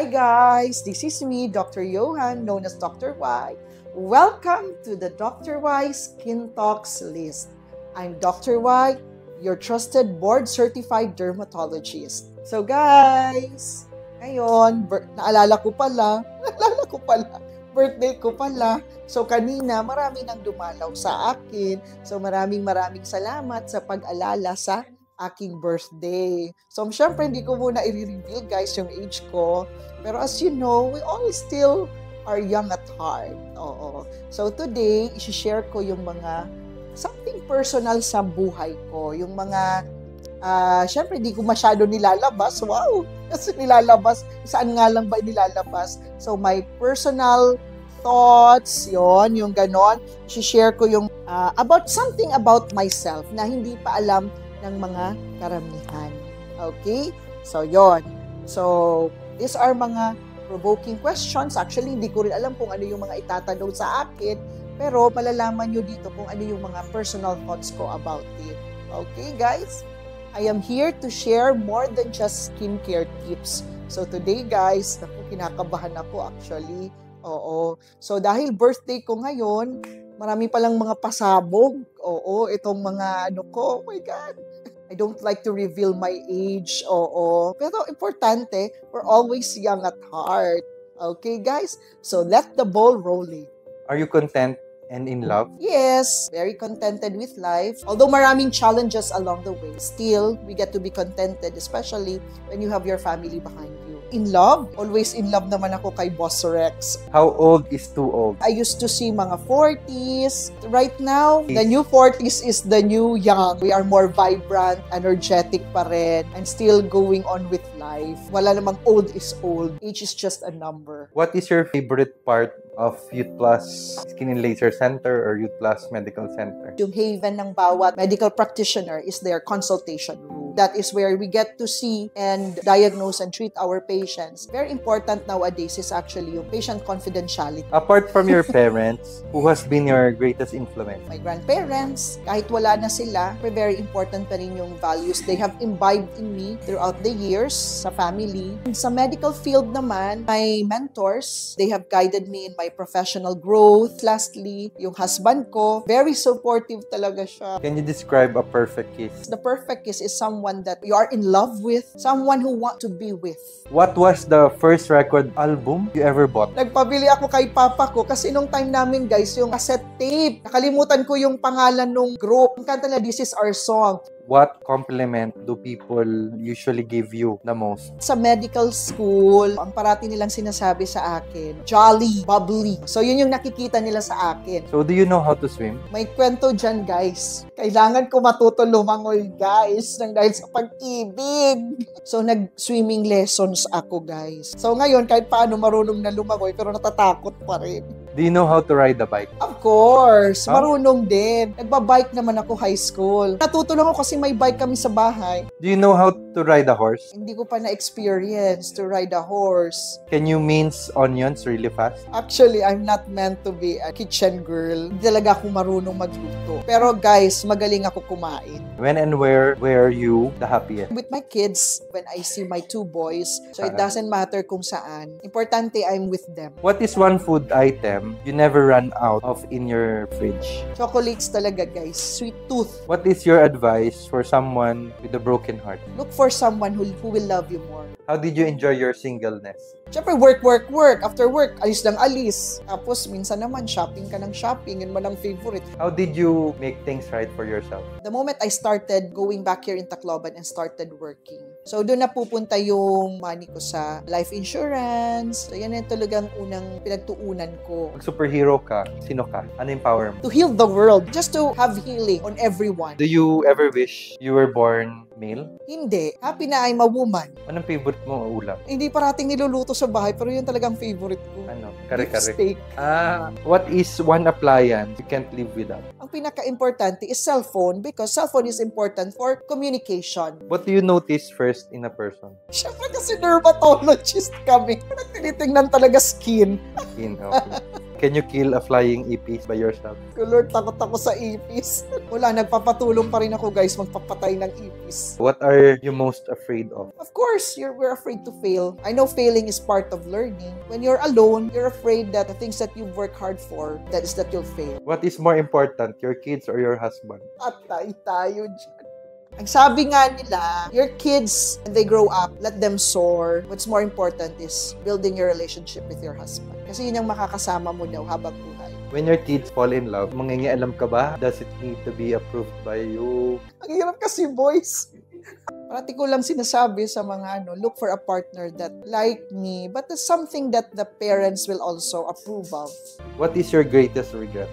guys, this is me, Dr. Johan, known as Dr. Y. Welcome to the Dr. Y Skin Talks list. I'm Dr. Y, your trusted board-certified dermatologist. So guys, ngayon, naalala ko pala, birthday ko pala. So kanina, marami nang dumalaw sa akin. So maraming salamat sa pag-alala sa aking birthday. So syempre, hindi ko muna i-reveal guys yung age ko. Pero as you know, we all still are young at heart. Oo. So today, i-share ko yung mga something personal sa buhay ko. Yung mga, syempre, hindi ko masyado nilalabas. Wow! Kasi nilalabas, saan nga lang ba nilalabas? So my personal thoughts, yung ganon. I-share ko yung about something about myself na hindi pa alam ng mga karamihan. Okay? So, yon. So, these are mga provoking questions. Actually, hindi ko rin alam kung ano yung mga itatanong sa akin, pero malalaman nyo dito kung ano yung mga personal thoughts ko about it. Okay, guys? I am here to share more than just skincare tips. So, today, guys, kinakabahan ako actually. Oo. So, dahil birthday ko ngayon, marami palang mga pasabog. Oo, itong mga oh my God. I don't like to reveal my age. Oo. Pero importante, we're always young at heart. Okay, guys? So, let the ball roll. Are you content and in love? Yes, very contented with life. Although maraming challenges along the way, still, we get to be contented, especially when you have your family behind you. In love? Always in love naman ako kay Boss Rex. How old is too old? I used to see mga 40s. Right now, the new 40s is the new young. We are more vibrant, energetic pa rin, and still going on with life. Wala namang old is old. Age is just a number. What is your favorite part of Youth Plus Skin and Laser Center or Youth Plus Medical Center? Yung haven ng bawat medical practitioner is their consultation room. That is where we get to see and diagnose and treat our patients. Very important nowadays is actually yung patient confidentiality. Apart from your parents, who has been your greatest influence? My grandparents, kahit wala na sila, very important pa rin yung values they have imbibed in me throughout the years sa family. And sa medical field naman, my mentors, they have guided me in my professional growth. Lastly, yung husband ko, very supportive talaga siya. Can you describe a perfect kiss? The perfect kiss is someone that you are in love with, someone who want to be with. What was the first record album you ever bought? Nagpabili ako kay papa ko kasi nung time namin guys, yung cassette tape. Nakalimutan ko yung pangalan nung group. Ang kanta na This Is Our Song. What compliment do people usually give you the most? Sa medical school, ang parati nilang sinasabi sa akin, jolly, bubbly. So yun yung nakikita nila sa akin. So do you know how to swim? May kwento dyan guys. Kailangan ko matuto lumangoy guys nang dahil sa pag-ibig. So nag-swimming lessons ako guys. So ngayon kahit paano marunong na lumangoy pero natatakot pa rin. Do you know how to ride a bike? Of course. Marunong din. Nagbabike naman ako high school. Natuto lang ako kasi may bike kami sa bahay. Do you know how to ride a horse? Hindi ko pa na-experience to ride a horse. Can you mince onions really fast? Actually, I'm not meant to be a kitchen girl. Hindi talaga ako marunong magluto. Pero guys, magaling ako kumain. When and where were you the happiest? With my kids, when I see my two boys, so it doesn't matter kung saan. Importante, I'm with them. What is one food item you never run out of in your fridge? Chocolates talaga guys. Sweet tooth. What is your advice for someone with a broken heart? Look for someone who will love you more. How did you enjoy your singleness? Siyempre, work. After work, alis ng alis. Tapos, minsan naman, shopping ka ng shopping. Yun man ang favorite. How did you make things right for yourself? The moment I started going back here in Tacloban and started working, so doon na pupunta yung money ko sa life insurance. So, yan yung talagang unang pinagtuunan ko. Pag superhero ka, sino ka? Ano yung power mo? To heal the world. Just to have healing on everyone. Do you ever wish you were born male? Hindi. Happy na I'm a woman. Anong favorite mo ulam? Hindi parating niluluto sa bahay, pero yun talagang favorite ko. Ano? Beef Kare-kare. steak. What is one appliance you can't live without? Ang pinaka-importante is cellphone because cellphone is important for communication. What do you notice first in a person? Siyempre kasi dermatologist kami. Tinitingnan talaga skin. Okay. Can you kill a flying ipis by yourself? Lord, takot ako sa ipis. Wala, nagpapatulong pa rin ako guys magpapatay ng ipis. What are you most afraid of? Of course, we're afraid to fail. I know failing is part of learning. When you're alone, you're afraid that the things that you've worked hard for, that is that you'll fail. What is more important, your kids or your husband? Atay tayo dyan. Ang sabi nga nila, your kids, when they grow up, let them soar. What's more important is building your relationship with your husband. Kasi yun ang makakasama mo daw habang buhay. When your kids fall in love, mangingialam ka ba? Does it need to be approved by you? Ang hirap kasi, boys. Parati ko lang sinasabi sa mga look for a partner that like me, but it's something that the parents will also approve of. What is your greatest regret?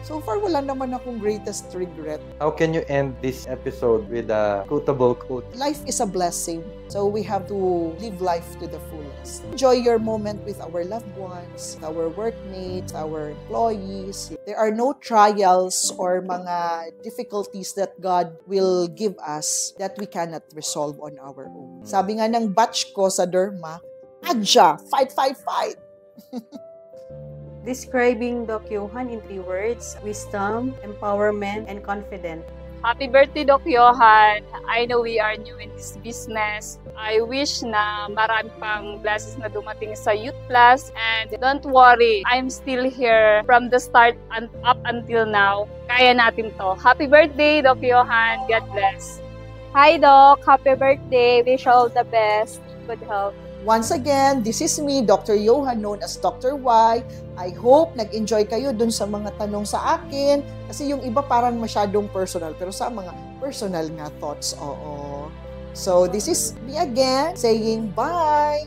So far, wala naman akong greatest regret. How can you end this episode with a quotable quote? Life is a blessing, so we have to live life to the fullest. Enjoy your moment with our loved ones, our workmates, our employees. There are no trials or mga difficulties that God will give us that we cannot resolve on our own. Sabi nga ng batch ko sa Derma, Adja, fight, fight, fight! Describing Doc Johan in 3 words: wisdom, empowerment, and confident. Happy birthday, Doc Johan! I know we are new in this business. I wish na marami pang blessings na dumating sa Youth Plus. And don't worry, I'm still here from the start and up until now. Kaya natin to. Happy birthday, Doc Johan! God bless! Hi, Doc! Happy birthday! Wish you all the best. Good health. Once again, this is me, Dr. Johan, known as Dr. Y. I hope nag-enjoy kayo dun sa mga tanong sa akin. Kasi yung iba parang masyadong personal. Pero sa mga personal nga thoughts, oo. So, this is me again saying bye!